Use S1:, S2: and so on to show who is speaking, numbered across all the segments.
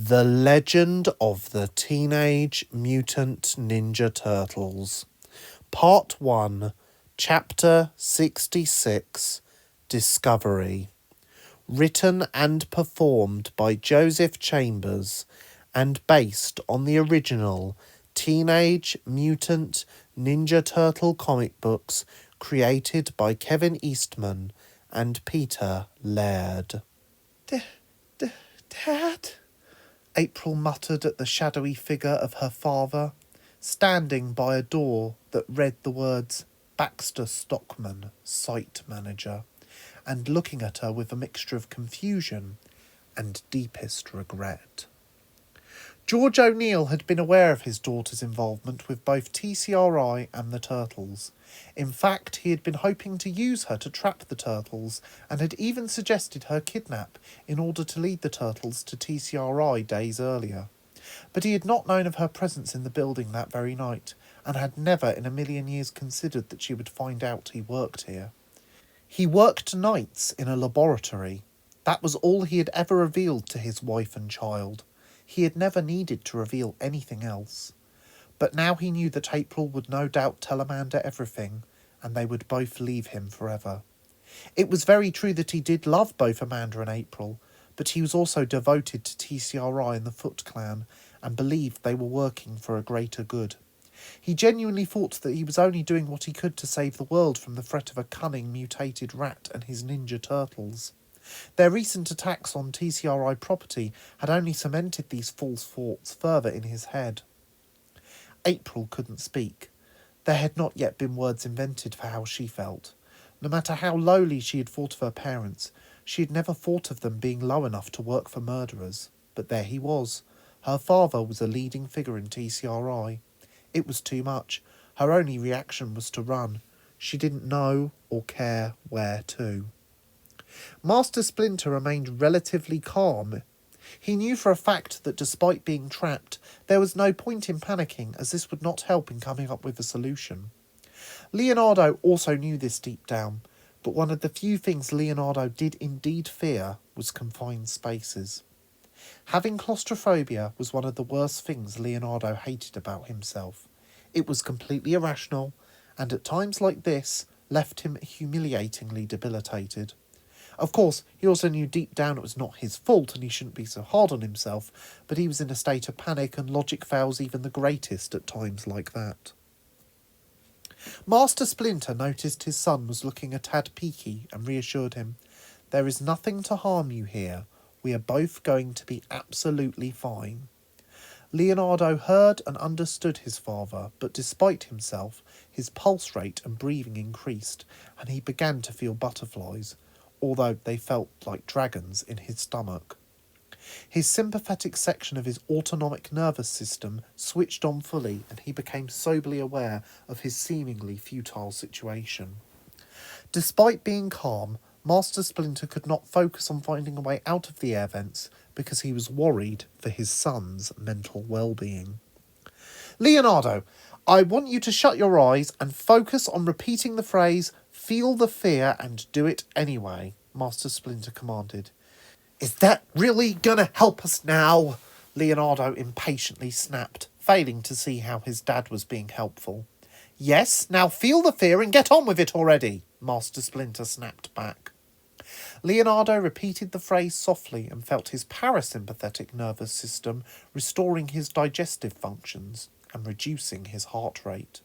S1: The Legend of the Teenage Mutant Ninja Turtles. Part 1, Chapter 66, Discovery. Written and performed by Joseph Chambers and based on the original Teenage Mutant Ninja Turtle comic books created by Kevin Eastman and Peter Laird. Dad? April muttered at the shadowy figure of her father, standing by a door that read the words Baxter Stockman, Site Manager, and looking at her with a mixture of confusion and deepest regret. George O'Neill had been aware of his daughter's involvement with both TCRI and the Turtles. In fact, he had been hoping to use her to trap the Turtles and had even suggested her kidnap in order to lead the Turtles to TCRI days earlier. But he had not known of her presence in the building that very night and had never in a million years considered that she would find out he worked here. He worked nights in a laboratory. That was all he had ever revealed to his wife and child. He had never needed to reveal anything else. But now he knew that April would no doubt tell Amanda everything, and they would both leave him forever. It was very true that he did love both Amanda and April, but he was also devoted to TCRI and the Foot Clan, and believed they were working for a greater good. He genuinely thought that he was only doing what he could to save the world from the threat of a cunning mutated rat and his ninja turtles. Their recent attacks on TCRI property had only cemented these false thoughts further in his head. April couldn't speak. There had not yet been words invented for how she felt. No matter how lowly she had thought of her parents, she had never thought of them being low enough to work for murderers. But there he was. Her father was a leading figure in TCRI. It was too much. Her only reaction was to run. She didn't know or care where to. Master Splinter remained relatively calm. He knew for a fact that despite being trapped, there was no point in panicking, as this would not help in coming up with a solution. Leonardo also knew this deep down, but one of the few things Leonardo did indeed fear was confined spaces. Having claustrophobia was one of the worst things Leonardo hated about himself. It was completely irrational, and at times like this, left him humiliatingly debilitated. Of course, he also knew deep down it was not his fault and he shouldn't be so hard on himself, but he was in a state of panic and logic fails even the greatest at times like that. Master Splinter noticed his son was looking a tad peaky and reassured him, "There is nothing to harm you here. We are both going to be absolutely fine." Leonardo heard and understood his father, but despite himself, his pulse rate and breathing increased, and he began to feel butterflies, although they felt like dragons in his stomach. His sympathetic section of his autonomic nervous system switched on fully, and he became soberly aware of his seemingly futile situation. Despite being calm, Master Splinter could not focus on finding a way out of the air vents because he was worried for his son's mental well-being. "Leonardo, I want you to shut your eyes and focus on repeating the phrase, 'Feel the fear and do it anyway,'" Master Splinter commanded. "Is that really gonna help us now?" Leonardo impatiently snapped, failing to see how his dad was being helpful. "Yes, now feel the fear and get on with it already," Master Splinter snapped back. Leonardo repeated the phrase softly and felt his parasympathetic nervous system restoring his digestive functions and reducing his heart rate.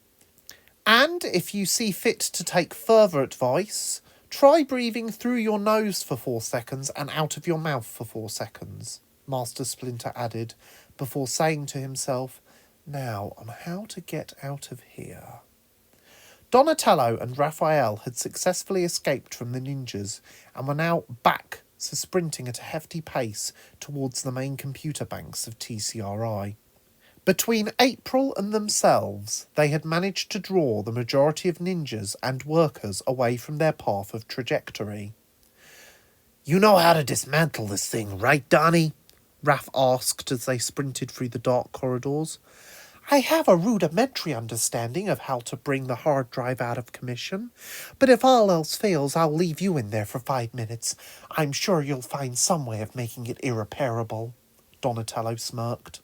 S1: "And if you see fit to take further advice, try breathing through your nose for 4 seconds and out of your mouth for 4 seconds, Master Splinter added, before saying to himself, "Now on how to get out of here." Donatello and Raphael had successfully escaped from the ninjas and were now back sprinting at a hefty pace towards the main computer banks of TCRI. Between April and themselves, they had managed to draw the majority of ninjas and workers away from their path of trajectory. "You know how to dismantle this thing, right, Donnie?" Raph asked as they sprinted through the dark corridors. "I have a rudimentary understanding of how to bring the hard drive out of commission, but if all else fails, I'll leave you in there for 5 minutes. I'm sure you'll find some way of making it irreparable." Donatello smirked.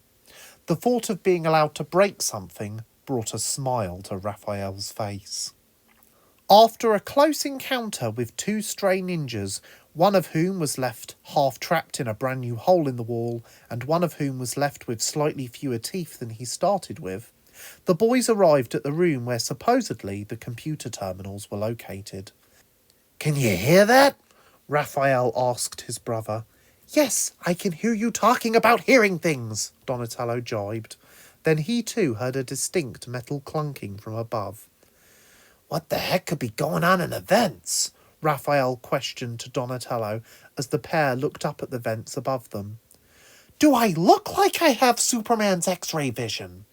S1: The thought of being allowed to break something brought a smile to Raphael's face. After a close encounter with two stray ninjas, one of whom was left half trapped in a brand new hole in the wall, and one of whom was left with slightly fewer teeth than he started with, the boys arrived at the room where supposedly the computer terminals were located. "Can you hear that?" Raphael asked his brother. "Yes, I can hear you talking about hearing things," Donatello jibed. Then he too heard a distinct metal clunking from above. "What the heck could be going on in the vents?" Raphael questioned to Donatello as the pair looked up at the vents above them. "Do I look like I have Superman's X-ray vision?"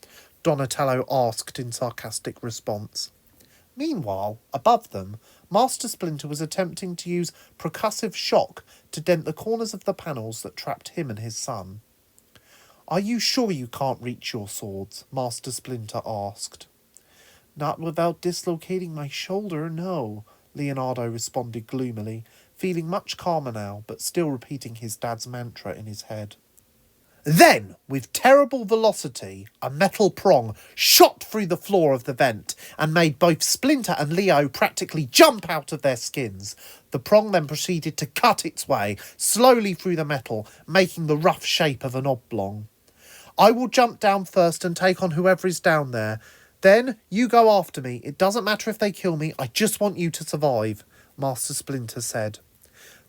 S1: Donatello asked in sarcastic response. Meanwhile, above them, Master Splinter was attempting to use percussive shock to dent the corners of the panels that trapped him and his son. "Are you sure you can't reach your swords?" Master Splinter asked. "Not without dislocating my shoulder, no," Leonardo responded gloomily, feeling much calmer now, but still repeating his dad's mantra in his head. Then, with terrible velocity, a metal prong shot through the floor of the vent and made both Splinter and Leo practically jump out of their skins. The prong then proceeded to cut its way slowly through the metal, making the rough shape of an oblong. "I will jump down first and take on whoever is down there. Then you go after me. It doesn't matter if they kill me, I just want you to survive," Master Splinter said.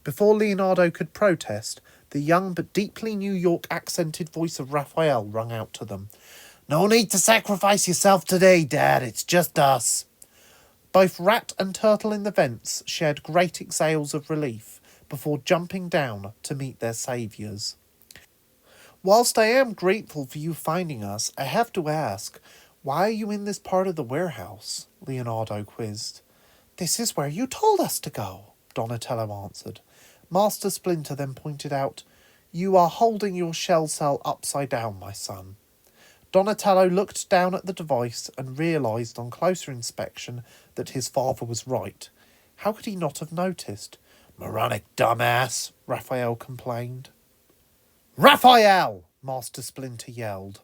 S1: Before Leonardo could protest, the young but deeply New York accented voice of Raphael rung out to them. "No need to sacrifice yourself today, Dad. It's just us." Both Rat and Turtle in the vents shared great exhales of relief before jumping down to meet their saviours. "Whilst I am grateful for you finding us, I have to ask, why are you in this part of the warehouse?" Leonardo quizzed. "This is where you told us to go," Donatello answered. Master Splinter then pointed out, "You are holding your shell cell upside down, my son." Donatello looked down at the device and realised on closer inspection that his father was right. How could he not have noticed? "Moronic dumbass," Raphael complained. "Raphael!" Master Splinter yelled.